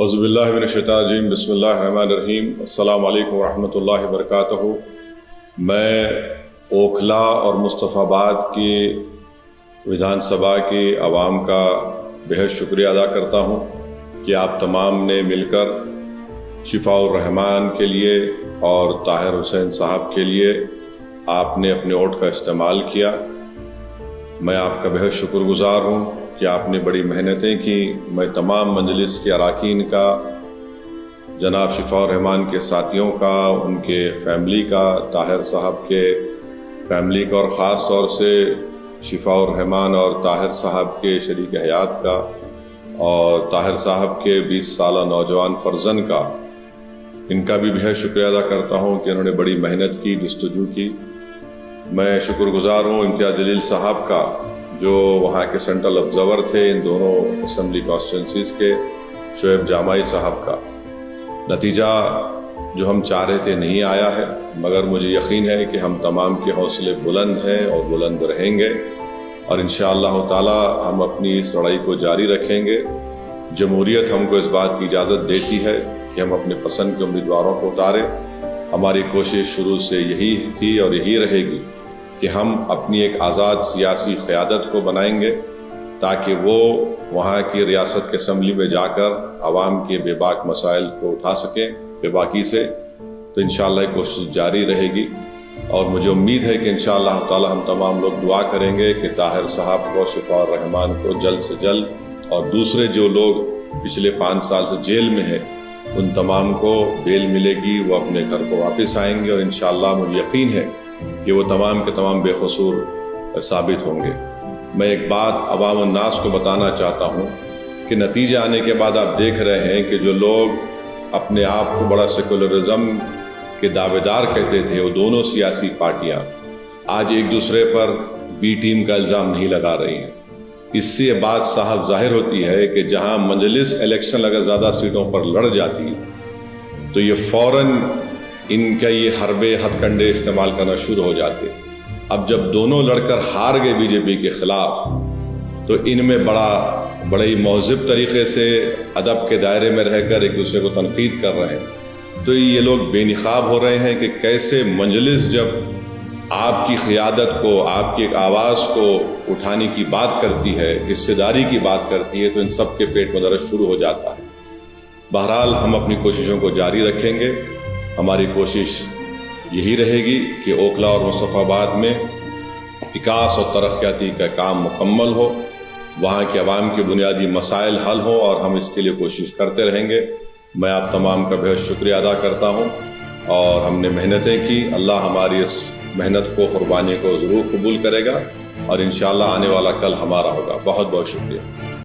اعوذ باللہ من الشیطان الرجیم، بسم اللہ الرحمن الرحیم۔ السلام علیکم ورحمۃ اللہ وبرکاتہ۔ میں اوکھلا اور مصطفیٰ آباد کی ودھان سبھا کی عوام کا بہت شکریہ ادا کرتا ہوں کہ آپ تمام نے مل کر شفاء الرحمان کے لیے اور طاہر حسین صاحب کے لیے آپ نے اپنے ووٹ کا استعمال کیا۔ میں آپ کا بہت شکر گزار ہوں کہ آپ نے بڑی محنتیں کی۔ میں تمام مجلس کے اراکین کا، جناب شفاء الرحمان کے ساتھیوں کا، ان کے فیملی کا، طاہر صاحب کے فیملی کا، اور خاص طور سے شفاء الرحمان اور طاہر صاحب کے شریک حیات کا اور طاہر صاحب کے 20 سالہ نوجوان فرزند کا، ان کا بھی بہت شکریہ ادا کرتا ہوں کہ انہوں نے بڑی محنت کی، جستجو کی۔ میں شکر گزار ہوں امتیاز جلیل صاحب کا، جو وہاں کے سینٹرل آبزرور تھے ان دونوں اسمبلی کانسٹیٹوئنسیز کے، شعیب جامعی صاحب کا۔ نتیجہ جو ہم چاہ رہے تھے نہیں آیا ہے، مگر مجھے یقین ہے کہ ہم تمام کے حوصلے بلند ہیں اور بلند رہیں گے، اور انشاءاللہ تعالی ہم اپنی اس لڑائی کو جاری رکھیں گے۔ جمہوریت ہم کو اس بات کی اجازت دیتی ہے کہ ہم اپنے پسند کے امیدواروں کو اتاریں۔ ہماری کوشش شروع سے یہی تھی اور یہی رہے گی کہ ہم اپنی ایک آزاد سیاسی قیادت کو بنائیں گے، تاکہ وہ وہاں کی ریاست کے اسمبلی میں جا کر عوام کے بے باک مسائل کو اٹھا سکیں بے باکی سے۔ تو انشاءاللہ یہ کوشش جاری رہے گی، اور مجھے امید ہے کہ انشاءاللہ تعالی ہم تمام لوگ دعا کریں گے کہ طاہر صاحب کو، شفاء الرحمان کو جلد سے جلد، اور دوسرے جو لوگ پچھلے 5 سال سے جیل میں ہیں ان تمام کو بیل ملے گی، وہ اپنے گھر کو واپس آئیں گے، اور انشاءاللہ مجھے یقین ہے کہ وہ تمام کے تمام بے قصور ثابت ہوں گے۔ میں ایک بات عوام الناس کو بتانا چاہتا ہوں کہ نتیجے آنے کے بعد آپ دیکھ رہے ہیں کہ جو لوگ اپنے آپ کو بڑا سیکولرزم کے دعوے دار کہتے تھے، وہ دونوں سیاسی پارٹیاں آج ایک دوسرے پر بی ٹیم کا الزام نہیں لگا رہی ہیں۔ اس سے یہ بات صاحب ظاہر ہوتی ہے کہ جہاں مجلس الیکشن اگر زیادہ سیٹوں پر لڑ جاتی تو یہ فوراً ان کا یہ حربے ہتھ کنڈے استعمال کرنا شروع ہو جاتے۔ اب جب دونوں لڑ کر ہار گئے بی جے پی کے خلاف، تو ان میں بڑے ہی مہذب طریقے سے ادب کے دائرے میں رہ کر ایک دوسرے کو تنقید کر رہے ہیں۔ تو یہ لوگ بے نقاب ہو رہے ہیں کہ کیسے مجلس جب آپ کی قیادت کو، آپ کی ایک آواز کو اٹھانے کی بات کرتی ہے، حصے داری کی بات کرتی ہے، تو ان سب کے پیٹ میں درد شروع ہو جاتا ہے۔ بہرحال ہم اپنی کوششوں کو جاری رکھیں گے۔ ہماری کوشش یہی رہے گی کہ اوکھلا اور مصطفیٰ آباد میں وکاس اور ترقیاتی کا کام مکمل ہو، وہاں کے عوام کے بنیادی مسائل حل ہوں، اور ہم اس کے لیے کوشش کرتے رہیں گے۔ میں آپ تمام کا بہت شکریہ ادا کرتا ہوں، اور ہم نے محنتیں کی، اللہ ہماری اس محنت کو، قربانی کو ضرور قبول کرے گا، اور انشاءاللہ آنے والا کل ہمارا ہوگا۔ بہت بہت شکریہ۔